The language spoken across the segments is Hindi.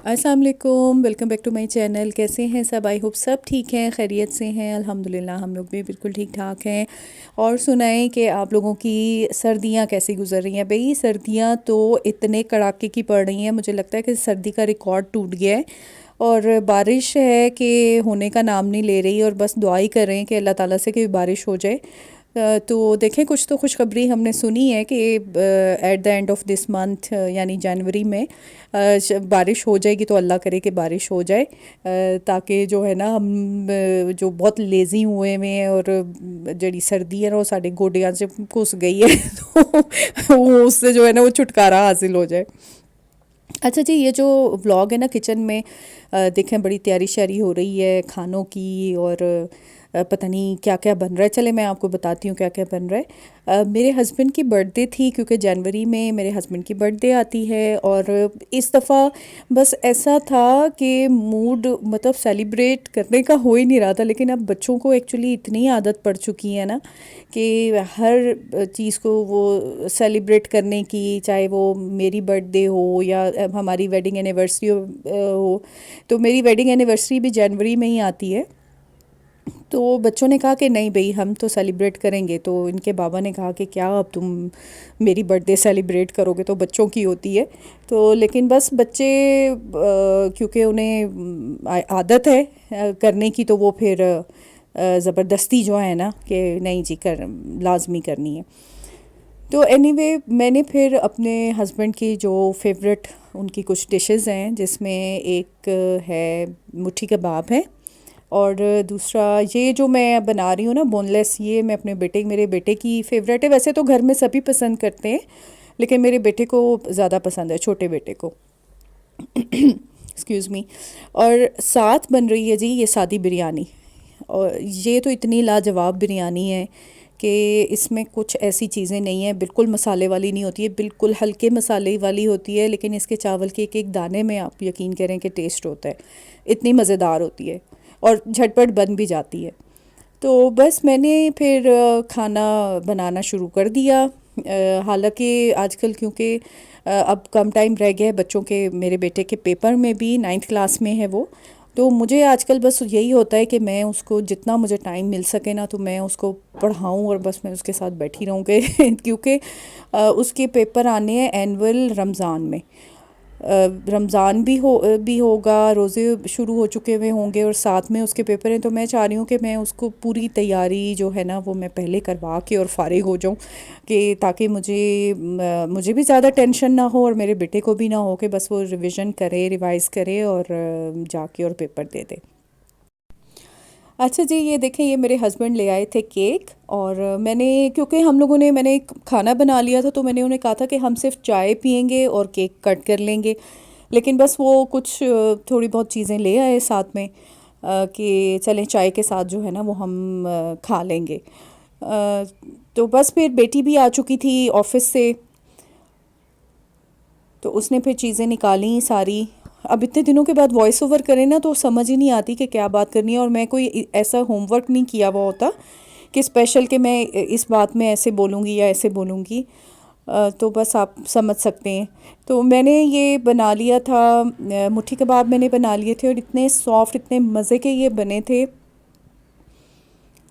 अस्सलाम वालेकुम, welcome back to my channel. कैसे हैं सब? आई होप सब ठीक हैं, खैरियत से हैं। अल्हम्दुलिल्लाह हम लोग भी बिल्कुल ठीक ठाक हैं। और सुनाएं कि आप लोगों की सर्दियां कैसी गुजर रही हैं। भाई सर्दियां तो इतने कड़ाके की पड़ रही हैं, मुझे लगता है कि सर्दी का रिकॉर्ड टूट गया है। और बारिश है कि होने का नाम नहीं ले रही, और बस दुआ ही कर रहे हैं कि अल्लाह ताला से कि बारिश हो जाए। तो देखें, कुछ तो खुशखबरी हमने सुनी है कि at the end of this month यानी जनवरी में बारिश हो जाएगी। तो अल्लाह करे कि बारिश हो जाए, ताकि जो है ना हम जो बहुत लेज़ी हुए हुए हैं, और जड़ी सर्दी है ना वो साढ़े गोडियां से घुस गई है तो वो उससे जो है ना वो छुटकारा हासिल हो जाए। अच्छा जी, ये जो व्लॉग है ना किचन में, देखें बड़ी तैयारी श्यारी हो रही है खानों की। और पता नहीं क्या क्या बन रहा है। चले मैं आपको बताती हूँ क्या क्या बन रहा है। मेरे हस्बैंड की बर्थडे थी, क्योंकि जनवरी में मेरे हस्बैंड की बर्थडे आती है। और इस दफ़ा बस ऐसा था कि मूड मतलब सेलिब्रेट करने का हो ही नहीं रहा था। लेकिन अब बच्चों को एक्चुअली इतनी आदत पड़ चुकी है ना कि हर चीज़ को वो सेलिब्रेट करने की, चाहे वो मेरी बर्थडे हो या हमारी वेडिंग एनिवर्सरी हो। तो मेरी वेडिंग एनिवर्सरी भी जनवरी में ही आती है। तो बच्चों ने कहा कि नहीं भाई, हम तो सेलिब्रेट करेंगे। तो इनके बाबा ने कहा कि क्या अब तुम मेरी बर्थडे सेलिब्रेट करोगे, तो बच्चों की होती है। तो लेकिन बस बच्चे क्योंकि उन्हें आदत है करने की, तो वो फिर ज़बरदस्ती जो है ना कि नहीं जी कर लाजमी करनी है। तो एनीवे मैंने फिर अपने हस्बैंड की जो फेवरेट उनकी कुछ डिशेस हैं, जिसमें एक है मुट्ठी कबाब है। और दूसरा ये जो मैं बना रही हूँ ना बोनलेस, ये मैं अपने बेटे मेरे बेटे की फ़ेवरेट है। वैसे तो घर में सभी पसंद करते हैं, लेकिन मेरे बेटे को ज़्यादा पसंद है, छोटे बेटे को। Excuse me. और साथ बन रही है जी ये सादी बिरयानी। और ये तो इतनी लाजवाब बिरयानी है कि इसमें कुछ ऐसी चीज़ें नहीं हैं, बिल्कुल मसाले वाली नहीं होती है, बिल्कुल हल्के मसाले वाली होती है। लेकिन इसके चावल के एक एक दाने में आप यकीन करें कि टेस्ट होता है, इतनी मज़ेदार होती है। और झटपट बन भी जाती है। तो बस मैंने फिर खाना बनाना शुरू कर दिया। हालांकि आजकल क्योंकि अब कम टाइम रह गया है बच्चों के, मेरे बेटे के पेपर में भी 9th क्लास में है वो। तो मुझे आजकल बस यही होता है कि मैं उसको जितना मुझे टाइम मिल सके ना, तो मैं उसको पढ़ाऊँ और बस मैं उसके साथ बैठी रहूँ कि क्योंकि उसके पेपर आने हैं एनुअल रमज़ान में। रमज़ान भी होगा, रोज़े शुरू हो चुके हुए होंगे और साथ में उसके पेपर हैं। तो मैं चाह रही हूँ कि मैं उसको पूरी तैयारी जो है ना वो मैं पहले करवा के और फारिग हो जाऊँ, कि ताकि मुझे भी ज़्यादा टेंशन ना हो और मेरे बेटे को भी ना हो कि बस वो रिवीजन करे, रिवाइज़ करे और जाके और पेपर दे दे। अच्छा जी, ये देखें, ये मेरे हस्बैंड ले आए थे केक। और मैंने क्योंकि हम लोगों ने मैंने एक खाना बना लिया था, तो मैंने उन्हें कहा था कि हम सिर्फ चाय पियेंगे और केक कट कर लेंगे। लेकिन बस वो कुछ थोड़ी बहुत चीज़ें ले आए साथ में, कि चलें चाय के साथ जो है ना वो हम खा लेंगे। अ, तो बस फिर बेटी भी आ चुकी थी ऑफिस से। तो उसने फिर चीज़ें निकाली सारी। अब इतने दिनों के बाद वॉइस ओवर करें ना, तो समझ ही नहीं आती कि क्या बात करनी है। और मैं कोई ऐसा होमवर्क नहीं किया हुआ होता कि स्पेशल कि मैं इस बात में ऐसे बोलूँगी या ऐसे बोलूँगी। तो बस आप समझ सकते हैं। तो मैंने ये बना लिया था, मुट्ठी कबाब मैंने बना लिए थे, और इतने सॉफ्ट, इतने मज़े के ये बने थे।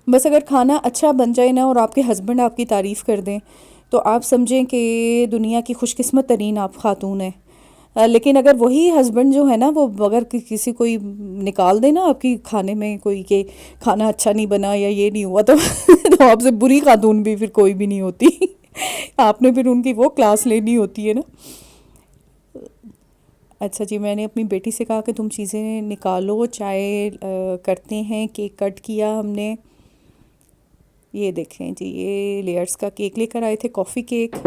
बस अगर खाना अच्छा बन जाए ना और आपके हस्बैंड आपकी तारीफ़ कर दें, तो आप समझें कि दुनिया की खुशकिस्मत तरीन आप खातून हैं। लेकिन अगर वही हस्बैंड जो है ना वो अगर किसी कोई निकाल दे ना आपकी खाने में कोई के खाना अच्छा नहीं बना या ये नहीं हुआ, तो तो आपसे बुरी खातून भी फिर कोई भी नहीं होती। आपने फिर उनकी वो क्लास लेनी होती है ना। अच्छा जी, मैंने अपनी बेटी से कहा कि तुम चीज़ें निकालो, चाय करते हैं। केक कट किया हमने। ये देखें जी, ये लेयर्स का केक लेकर आए थे, कॉफ़ी केक।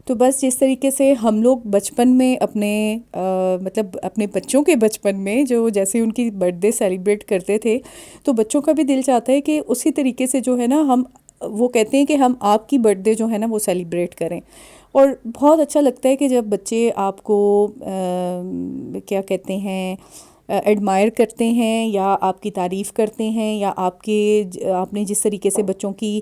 तो बस जिस तरीके से हम लोग बचपन में अपने मतलब अपने बच्चों के बचपन में जो जैसे उनकी बर्थडे सेलिब्रेट करते थे, तो बच्चों का भी दिल चाहता है कि उसी तरीके से जो है ना हम, वो कहते हैं कि हम आपकी बर्थडे जो है ना वो सेलिब्रेट करें। और बहुत अच्छा लगता है कि जब बच्चे आपको क्या कहते हैं, एडमायर करते हैं या आपकी तारीफ़ करते हैं या आपने जिस तरीके से बच्चों की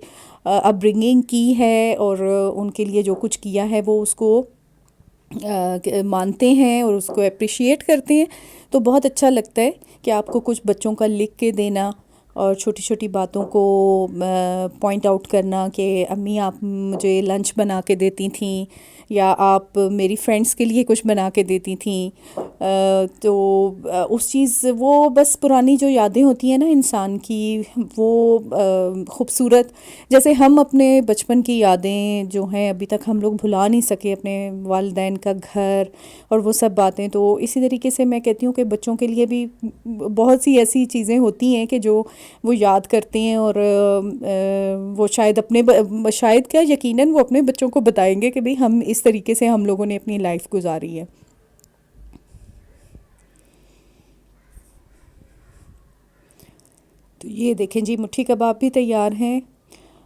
अपब्रिंगिंग की है और उनके लिए जो कुछ किया है वो उसको मानते हैं और उसको अप्रिशिएट करते हैं। तो बहुत अच्छा लगता है कि आपको कुछ बच्चों का लिख के देना और छोटी छोटी बातों को पॉइंट आउट करना कि अम्मी आप मुझे लंच बना के देती थी या आप मेरी फ्रेंड्स के लिए कुछ बना के देती थी। तो उस चीज़ वो बस पुरानी जो यादें होती हैं ना इंसान की, वो खूबसूरत, जैसे हम अपने बचपन की यादें जो हैं अभी तक हम लोग भुला नहीं सके, अपने वालिदैन का घर और वो सब बातें। तो इसी तरीके से मैं कहती हूँ कि बच्चों के लिए भी बहुत सी ऐसी चीज़ें होती हैं कि जो वो याद करते हैं और वो शायद शायद क्या, यकीनन वो अपने बच्चों को बताएंगे कि भाई हम इस तरीके से हम लोगों ने अपनी लाइफ गुजारी है। तो ये देखें जी, मुट्ठी कबाब भी तैयार हैं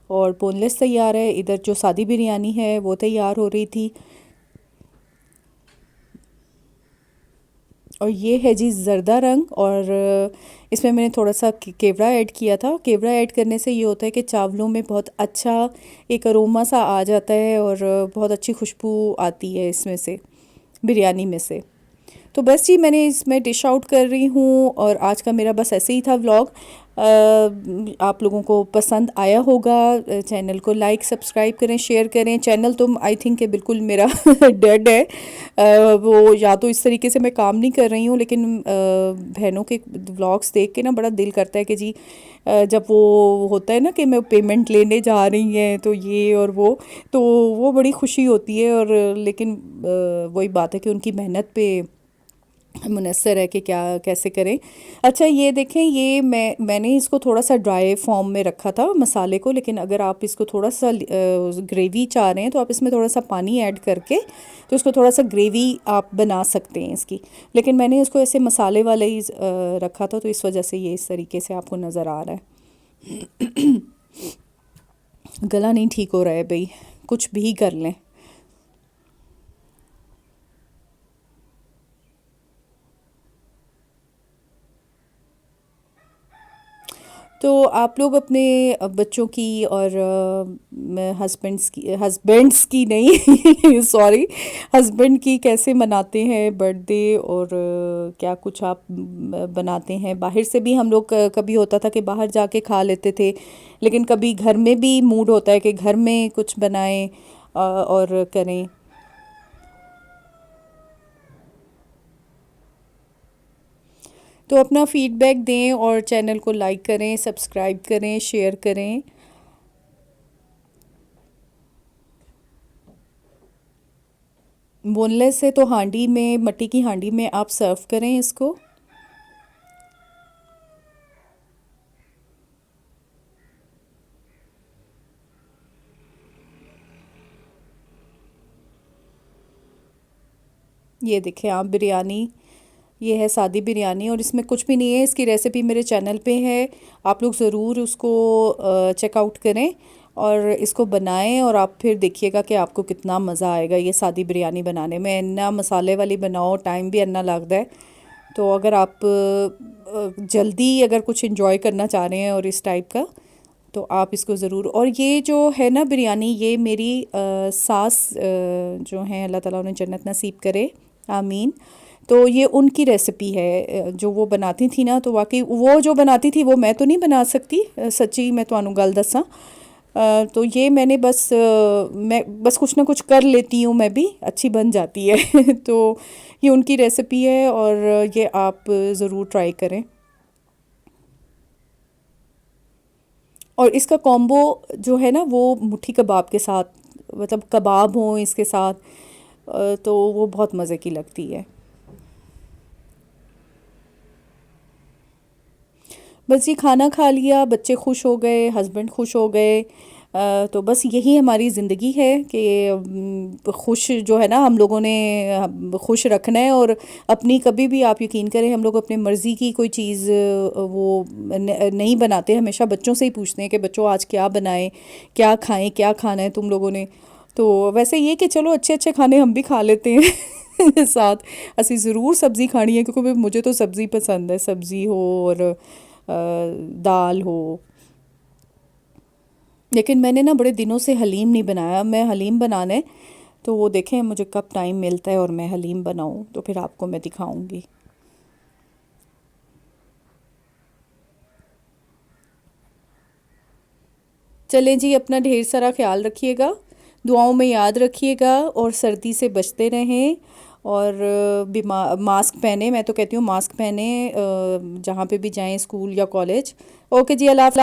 और बोनलेस तैयार है। इधर जो सादी बिरयानी है वो तैयार हो रही थी। और ये है जी ज़र्दा रंग, और इसमें मैंने थोड़ा सा केवड़ा ऐड किया था। केवड़ा ऐड करने से ये होता है कि चावलों में बहुत अच्छा एक अरोमा सा आ जाता है और बहुत अच्छी खुशबू आती है इसमें से, बिरयानी में से। तो बस जी मैंने इसमें डिश आउट कर रही हूँ और आज का मेरा बस ऐसे ही था व्लॉग। आप लोगों को पसंद आया होगा। चैनल को लाइक सब्सक्राइब करें, शेयर करें। चैनल तो आई थिंक कि बिल्कुल मेरा डेड है। वो या तो इस तरीके से मैं काम नहीं कर रही हूँ, लेकिन बहनों के व्लॉग्स देख के ना बड़ा दिल करता है कि जी जब वो होता है ना कि मैं पेमेंट लेने जा रही हैं तो ये और तो वो बड़ी खुशी होती है। और लेकिन वही बात है कि उनकी मेहनत पे मुनस्सर है कि क्या कैसे करें। अच्छा ये देखें, ये मैंने इसको थोड़ा सा ड्राई फॉर्म में रखा था मसाले को, लेकिन अगर आप इसको थोड़ा सा ग्रेवी चाह रहे हैं तो आप इसमें थोड़ा सा पानी ऐड करके तो इसको थोड़ा सा ग्रेवी आप बना सकते हैं इसकी। लेकिन मैंने इसको ऐसे मसाले वाला ही रखा था, तो इस वजह से ये इस तरीके से आपको नज़र आ रहा है। गला नहीं ठीक हो रहा है भाई, कुछ भी कर लें। तो आप लोग अपने बच्चों की और हस्बैंड्स की नहीं सॉरी, हस्बैंड की कैसे मनाते हैं बर्थडे, और क्या कुछ आप बनाते हैं। बाहर से भी हम लोग कभी होता था कि बाहर जाके खा लेते थे, लेकिन कभी घर में भी मूड होता है कि घर में कुछ बनाएं और करें। तो अपना फीडबैक दें और चैनल को लाइक करें, सब्सक्राइब करें, शेयर करें। बोनलेस है तो हांडी में, मिट्टी की हांडी में आप सर्व करें इसको। ये देखें आप बिरयानी, ये है सादी बिरयानी और इसमें कुछ भी नहीं है। इसकी रेसिपी मेरे चैनल पे है, आप लोग ज़रूर उसको चेकआउट करें और इसको बनाएं और आप फिर देखिएगा कि आपको कितना मज़ा आएगा ये सादी बिरयानी बनाने में। इन्ना मसाले वाली बनाओ, टाइम भी इन्ना लगता है। तो अगर आप जल्दी अगर कुछ इंजॉय करना चाह रहे हैं और इस टाइप का, तो आप इसको ज़रूर। और ये जो है ना बिरयानी, ये मेरी सास जो हैं, अल्लाह ताला उन्हें जन्नत नसीब करे, आमीन। तो ये उनकी रेसिपी है जो वो बनाती थी ना, तो वाकई वो जो बनाती थी वो मैं तो नहीं बना सकती। सच्ची मैं तो गल दसा। तो ये मैंने बस मैं बस कुछ ना कुछ कर लेती हूँ, मैं भी अच्छी बन जाती है। तो ये उनकी रेसिपी है और ये आप ज़रूर ट्राई करें। और इसका कॉम्बो जो है ना वो मुट्ठी कबाब के साथ, मतलब कबाब हो इसके साथ, तो वो बहुत मज़े की लगती है। बस ये खाना खा लिया, बच्चे खुश हो गए, हस्बैंड खुश हो गए। तो बस यही हमारी ज़िंदगी है कि खुश जो है ना हम लोगों ने खुश रखना है। और अपनी कभी भी आप यकीन करें, हम लोग अपनी मर्ज़ी की कोई चीज़ वो नहीं बनाते। हमेशा बच्चों से ही पूछते हैं कि बच्चों आज क्या बनाएं, क्या खाएं, क्या खाना है तुम लोगों ने। तो वैसे ये कि चलो अच्छे अच्छे खाने हम भी खा लेते हैं। साथ असी ज़रूर सब्ज़ी खानी है क्योंकि मुझे तो सब्ज़ी पसंद है, सब्ज़ी हो और दाल हो। लेकिन मैंने ना बड़े दिनों से हलीम नहीं बनाया, मैं हलीम बनाने, तो वो देखें मुझे कब टाइम मिलता है और मैं हलीम बनाऊं तो फिर आपको मैं दिखाऊंगी। चलें जी, अपना ढेर सारा ख्याल रखिएगा, दुआओं में याद रखिएगा और सर्दी से बचते रहें। और मास्क पहने, मैं तो कहती हूँ मास्क पहने जहाँ पे भी जाएं, स्कूल या कॉलेज। ओके जी, अल्लाह हाफ़िज़।